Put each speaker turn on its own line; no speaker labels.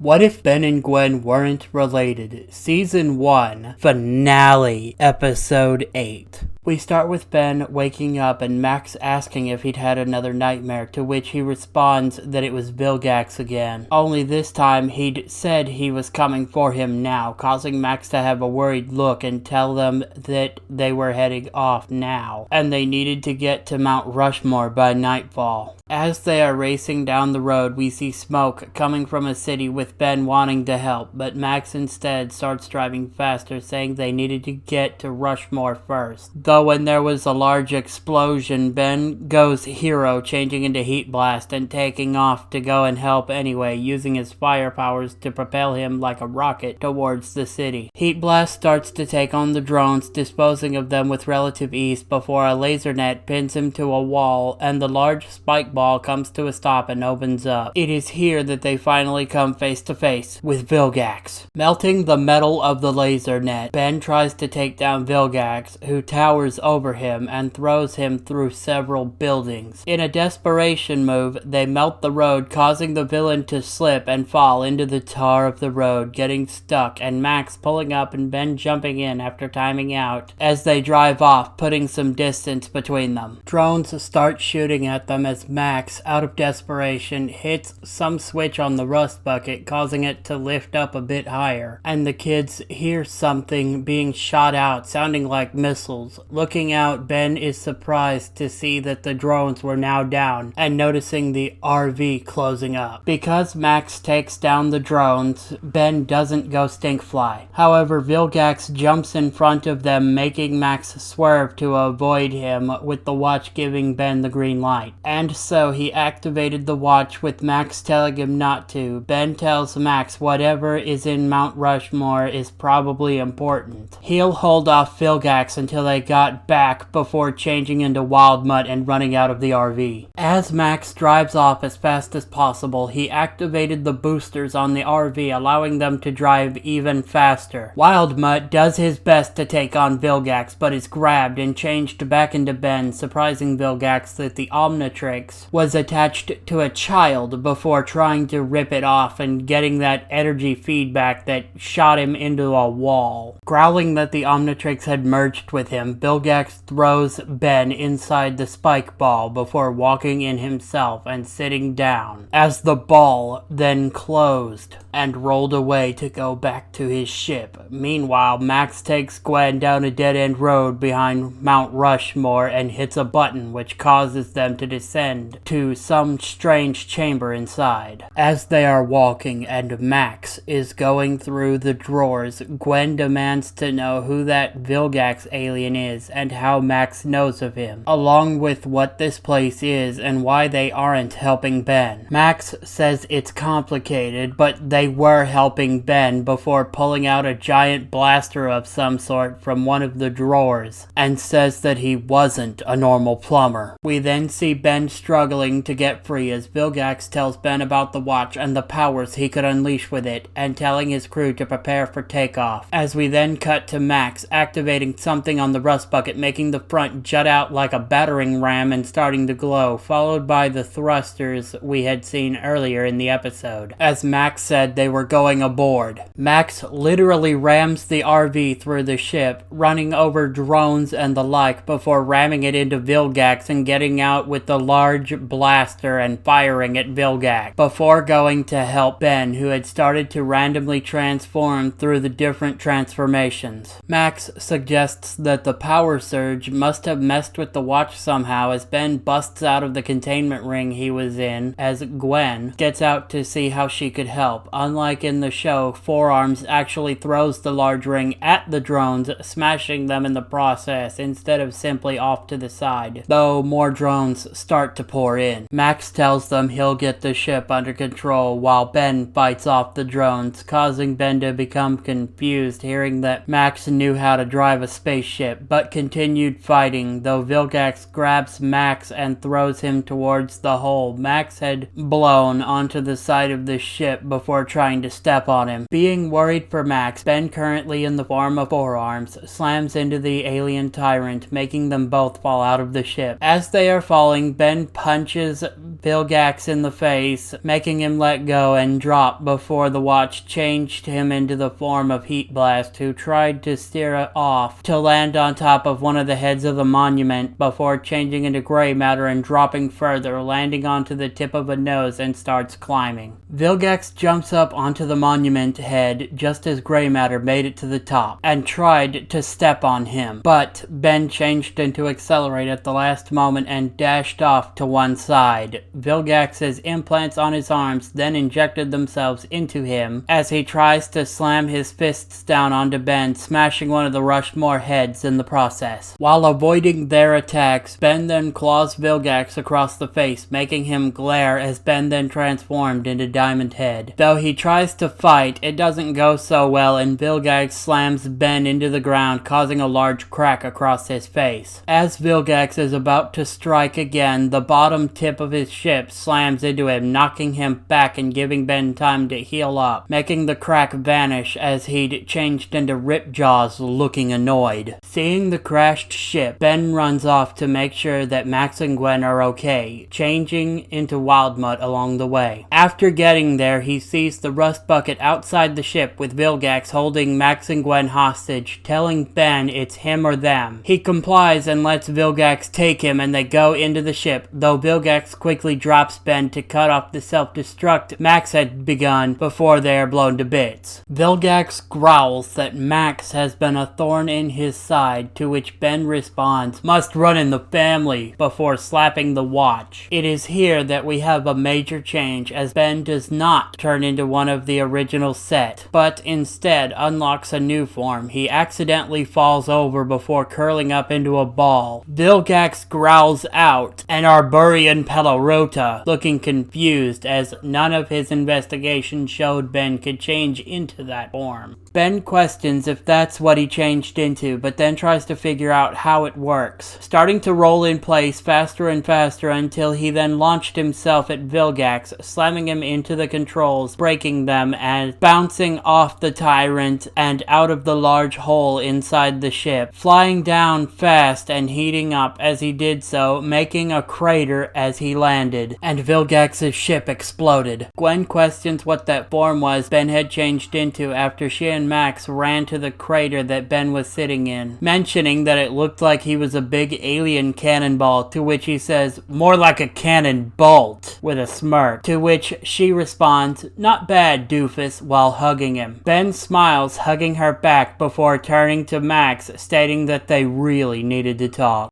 What If Ben and Gwen Weren't Related? Season 1, Finale, Episode 8. We start with Ben waking up and Max asking if he'd had another nightmare, to which he responds that it was Vilgax again. Only this time he'd said he was coming for him now, causing Max to have a worried look and tell them that they were heading off now, and they needed to get to Mount Rushmore by nightfall. As they are racing down the road, we see smoke coming from a city with Ben wanting to help, but Max instead starts driving faster, saying they needed to get to Rushmore first. Though when there was a large explosion, Ben goes hero, changing into Heat Blast and taking off to go and help anyway, using his fire powers to propel him like a rocket towards the city. Heat Blast starts to take on the drones, disposing of them with relative ease before a laser net pins him to a wall and the large spike ball comes to a stop and opens up. It is here that they finally come face to face with Vilgax. Melting the metal of the laser net, Ben tries to take down Vilgax, who towers over him and throws him through several buildings. In a desperation move, they melt the road, causing the villain to slip and fall into the tar of the road, getting stuck, and Max pulling up and Ben jumping in after timing out as they drive off, putting some distance between them. Drones start shooting at them as Max, out of desperation, hits some switch on the rust bucket, causing it to lift up a bit higher, and the kids hear something being shot out, sounding like missiles. Looking out, Ben is surprised to see that the drones were now down, and noticing the RV closing up. Because Max takes down the drones, Ben doesn't go stinkfly. However, Vilgax jumps in front of them, making Max swerve to avoid him, with the watch giving Ben the green light. And so he activated the watch, with Max telling him not to. Ben tells Max whatever is in Mount Rushmore is probably important. He'll hold off Vilgax until they got back before changing into Wild Mutt and running out of the RV. As Max drives off as fast as possible, he activated the boosters on the RV, allowing them to drive even faster. Wild Mutt does his best to take on Vilgax, but is grabbed and changed back into Ben, surprising Vilgax that the Omnitrix was attached to a child before trying to rip it off and getting that energy feedback that shot him into a wall. Growling that the Omnitrix had merged with him, Vilgax throws Ben inside the spike ball before walking in himself and sitting down, as the ball then closed and rolled away to go back to his ship. Meanwhile, Max takes Gwen down a dead-end road behind Mount Rushmore and hits a button which causes them to descend to some strange chamber inside. As they are walking and Max is going through the drawers, Gwen demands to know who that Vilgax alien is and how Max knows of him, along with what this place is and why they aren't helping Ben. Max says it's complicated, but they were helping Ben before pulling out a giant blaster of some sort from one of the drawers, and says that he wasn't a normal plumber. We then see Ben struggling to get free as Vilgax tells Ben about the watch and the powers he could unleash with it, and telling his crew to prepare for takeoff. As we then cut to Max activating something on the rust bucket, making the front jut out like a battering ram and starting to glow, followed by the thrusters we had seen earlier in the episode. As Max said they were going aboard. Max literally rams the RV through the ship, running over drones and the like before ramming it into Vilgax and getting out with the large blaster and firing at Vilgax, before going to help Ben, who had started to randomly transform through the different transformations. Max suggests that the power surge must have messed with the watch somehow, as Ben busts out of the containment ring he was in as Gwen gets out to see how she could help. Unlike in the show, Forearms actually throws the large ring at the drones, smashing them in the process instead of simply off to the side, though more drones start to pour in. Max tells them he'll get the ship under control while Ben fights off the drones, causing Ben to become confused hearing that Max knew how to drive a spaceship, but continued fighting, though Vilgax grabs Max and throws him towards the hole Max had blown onto the side of the ship before trying to step on him. Being worried for Max, Ben, currently in the form of Forearms, slams into the alien tyrant, making them both fall out of the ship. As they are falling, Ben punches Vilgax in the face, making him let go and drop before the watch changed him into the form of Heat Blast, who tried to steer it off to land on top of one of the heads of the monument before changing into gray matter and dropping further, landing onto the tip of a nose and starts climbing. Vilgax jumps up onto the monument head just as gray matter made it to the top and tried to step on him, but Ben changed into Accelerate at the last moment and dashed off to one side. Vilgax's implants on his arms then injected themselves into him as he tries to slam his fists down onto Ben, smashing one of the Rushmore heads in the process. While avoiding their attacks, Ben then claws Vilgax across the face, making him glare as Ben then transformed into Diamond Head. Though he tries to fight, it doesn't go so well and Vilgax slams Ben into the ground, causing a large crack across his face. As Vilgax is about to strike again, the bottom tip of his ship slams into him, knocking him back and giving Ben time to heal up, making the crack vanish as he'd changed into Ripjaws, looking annoyed. Seeing the crashed ship, Ben runs off to make sure that Max and Gwen are okay, changing into Wildmutt along the way. After getting there, he sees the rust bucket outside the ship with Vilgax holding Max and Gwen hostage, telling Ben it's him or them. He complies and lets Vilgax take him and they go into the ship, though Vilgax quickly drops Ben to cut off the self-destruct Max had begun before they are blown to bits. Vilgax growls that Max has been a thorn in his side, to which Ben responds, "Must run in the family," before slapping the watch. It is here that we have a major change, as Ben does not turn into one of the original set, but instead unlocks a new form. He accidentally falls over before curling up into a ball. Vilgax growls out, and Arborian Pelorota, looking confused as none of his investigation showed Ben could change into that form. Ben questions if that's what he changed into, but then tries to figure out how it works, starting to roll in place faster and faster until he then launched himself at Vilgax, slamming him into the controls, breaking them, and bouncing off the Tyrant and out of the large hole inside the ship, flying down fast and heating up as he did so, making a crater as he landed, and Vilgax's ship exploded. Gwen questions what that form was Ben had changed into after she and Max ran to the crater that Ben was sitting in, mentioning that it looked like he was a big alien cannonball, to which he says, "More like a cannon bolt," with a smirk, to which she responds, "Not bad, doofus," while hugging him. Ben smiles, hugging her back before turning to Max, stating that they really needed to talk.